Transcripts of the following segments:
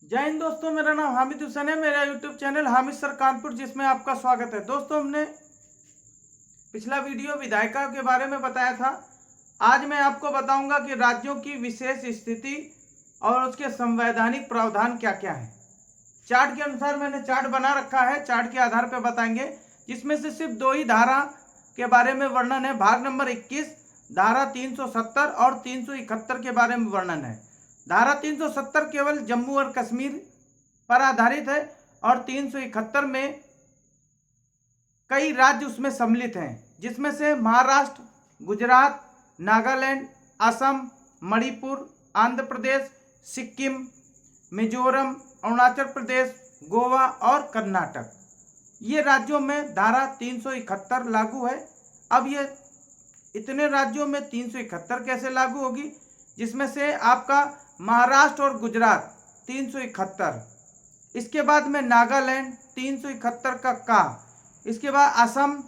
जय हिंद दोस्तों, मेरा नाम हामिद हुसैन है। मेरा YouTube channel Hamid sir Kanpur, जिसमें आपका स्वागत है। दोस्तों, हमने पिछला वीडियो विधायिका के बारे में बताया था। आज मैं आपको बताऊंगा कि राज्यों की विशेष स्थिति और उसके संवैधानिक प्रावधान क्या क्या है। चार्ट के अनुसार मैंने चार्ट बना रखा है, चार्ट के आधार पर बताएंगे, जिसमें से सिर्फ दो ही धारा के बारे में वर्णन है। भाग नंबर 21 धारा 370 और 371 के बारे में वर्णन है। धारा 370 केवल जम्मू और कश्मीर पर आधारित है और 371 में कई राज्य उसमें सम्मिलित हैं, जिसमें से महाराष्ट्र, गुजरात, नागालैंड, असम, मणिपुर, आंध्र प्रदेश, सिक्किम, मिजोरम, अरुणाचल प्रदेश, गोवा और कर्नाटक। ये राज्यों में धारा 371 लागू है। अब ये इतने राज्यों में 371 कैसे लागू होगी, जिसमें से आपका महाराष्ट्र और गुजरात 371, इसके बाद में नागालैंड 371 का का, इसके बाद असम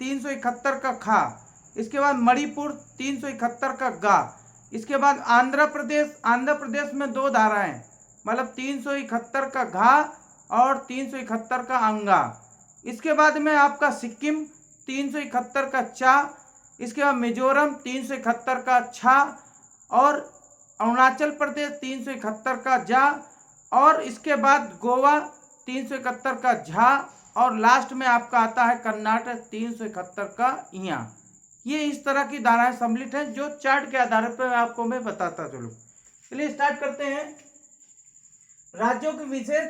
371 का खा, इसके बाद मणिपुर 371 का गा, इसके बाद आंध्र प्रदेश में दो धाराएं, मतलब 371 का घा और 371 का अंगा। इसके बाद में आपका सिक्किम 371 का चा, इसके बाद मिजोरम 371 का छा और अरुणाचल प्रदेश 371 का जा, और इसके बाद गोवा 371 का झा, और लास्ट में आपका आता है कर्नाटक 371 का इया। ये इस तरह की धाराएं सम्मिलित हैं, जो चार्ट के आधार पर आपको मैं बताता चलूं। चलिए स्टार्ट करते हैं। राज्यों की विशेष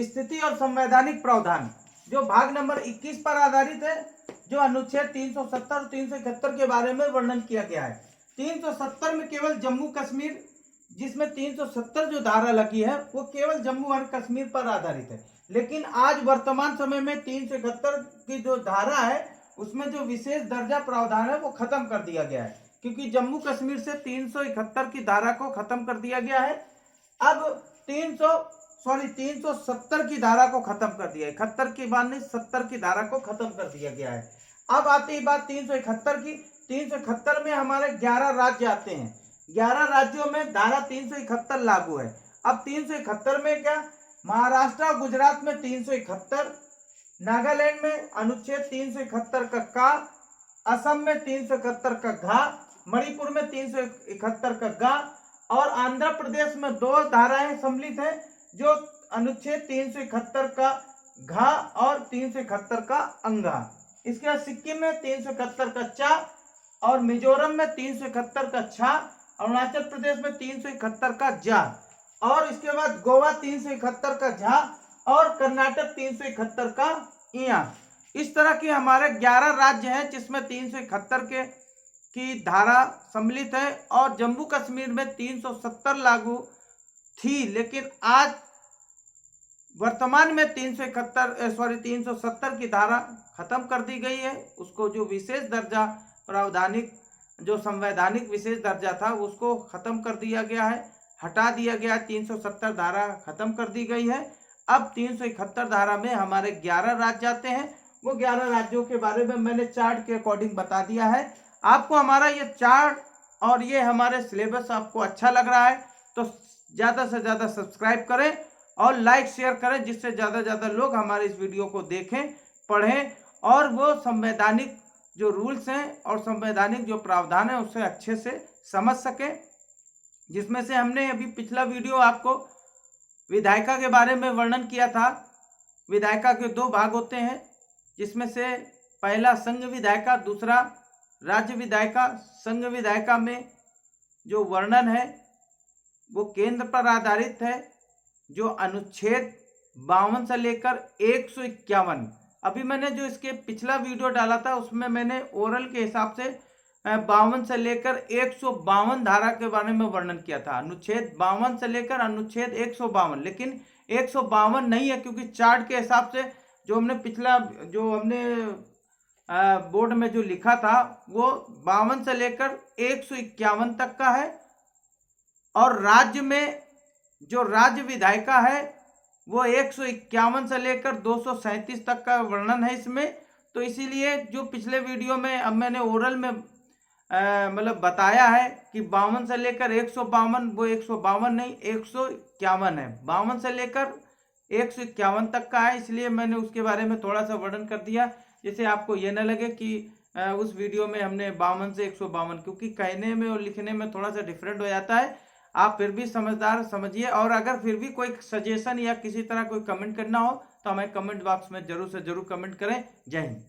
स्थिति और संवैधानिक प्रावधान, जो भाग नंबर 21 पर आधारित है, जो अनुच्छेद 370 और 371 के बारे में वर्णन किया गया है। 370 में केवल जम्मू कश्मीर, जिसमें 370 जो धारा लगी है वो केवल जम्मू और कश्मीर पर आधारित है। लेकिन आज वर्तमान समय में 371 की जो धारा है उसमें जो विशेष दर्जा प्रावधान है वो खत्म कर दिया गया है, क्योंकि जम्मू कश्मीर से 371 की धारा को खत्म कर दिया गया है। अब 370 की धारा को खत्म कर दिया है। 71 की बात नहीं, 70 की धारा को खत्म कर दिया गया है। अब आती है बात 371 की। 371 में हमारे 11 राज्य आते हैं। 11 राज्यों में धारा 371 लागू है। अब 371 में क्या, महाराष्ट्र और गुजरात में 371, नागालैंड में अनुच्छेद 371 का, असम में 371 का घा, मणिपुर में 371 का गा, और आंध्र प्रदेश में दो धाराएं सम्मिलित हैं, जो अनुच्छेद 371 का घा और 371 का अंगा। इसके बाद सिक्किम में 371 का चा और मिजोरम में 371 का छा, अरुणाचल प्रदेश में 371 का जा, और इसके बाद गोवा 371 का झा और कर्नाटक 371 का इया। इस तरह के हमारे 11 राज्य हैं जिसमें 371 के की धारा सम्मिलित है, और जम्मू कश्मीर में 370 लागू थी, लेकिन आज वर्तमान में 370 की धारा खत्म कर दी गई है। उसको जो विशेष दर्जा प्रावधानिक, जो संवैधानिक विशेष दर्जा था, उसको खत्म कर दिया गया है, हटा दिया गया। 370 धारा खत्म कर दी गई है। अब 371 धारा में हमारे 11 राज्य आते हैं। वो 11 राज्यों के बारे में मैंने चार्ट के अकॉर्डिंग बता दिया है। आपको हमारा ये चार्ट और ये हमारे सिलेबस आपको अच्छा लग रहा है तो ज़्यादा से ज़्यादा सब्सक्राइब करें और लाइक शेयर करें, जिससे ज़्यादा ज़्यादा लोग हमारे इस वीडियो को देखें, पढ़ें और वो संवैधानिक जो रूल्स हैं और संवैधानिक जो प्रावधान है उससे अच्छे से समझ सकें। जिसमें से हमने अभी पिछला वीडियो आपको विधायिका के बारे में वर्णन किया था। विधायिका के दो भाग होते हैं, जिसमें से पहला संघ विधायिका, दूसरा राज्य विधायिका। संघ विधायिका में जो वर्णन है वो केंद्र पर आधारित है, जो अनुच्छेद 52 से लेकर 151। अभी मैंने जो इसके पिछला वीडियो डाला था उसमें मैंने ओरल के हिसाब से 52 से लेकर 152 धारा के बारे में वर्णन किया था। अनुच्छेद 52 से लेकर अनुच्छेद 152, लेकिन 152 नहीं है, क्योंकि चार्ट के हिसाब से जो हमने पिछला जो हमने बोर्ड में जो लिखा था वो 52 से लेकर 151 तक का है। और राज्य में जो राज्य विधायिका है वो 151 से लेकर 237 तक का वर्णन है इसमें। तो इसीलिए जो पिछले वीडियो में अब मैंने ओरल में मतलब बताया है कि 52 से लेकर 152, वो 152 नहीं 151 है, 52 से लेकर 151 तक का है, इसलिए मैंने उसके बारे में थोड़ा सा वर्णन कर दिया, जिससे आपको ये न लगे कि उस वीडियो में हमने 52 से 152, क्योंकि कहने में और लिखने में थोड़ा सा डिफरेंट हो जाता है। आप फिर भी समझदार समझिए, और अगर फिर भी कोई सजेशन या किसी तरह कोई कमेंट करना हो तो हमें कमेंट बॉक्स में जरूर से जरूर कमेंट करें। जय हिंद।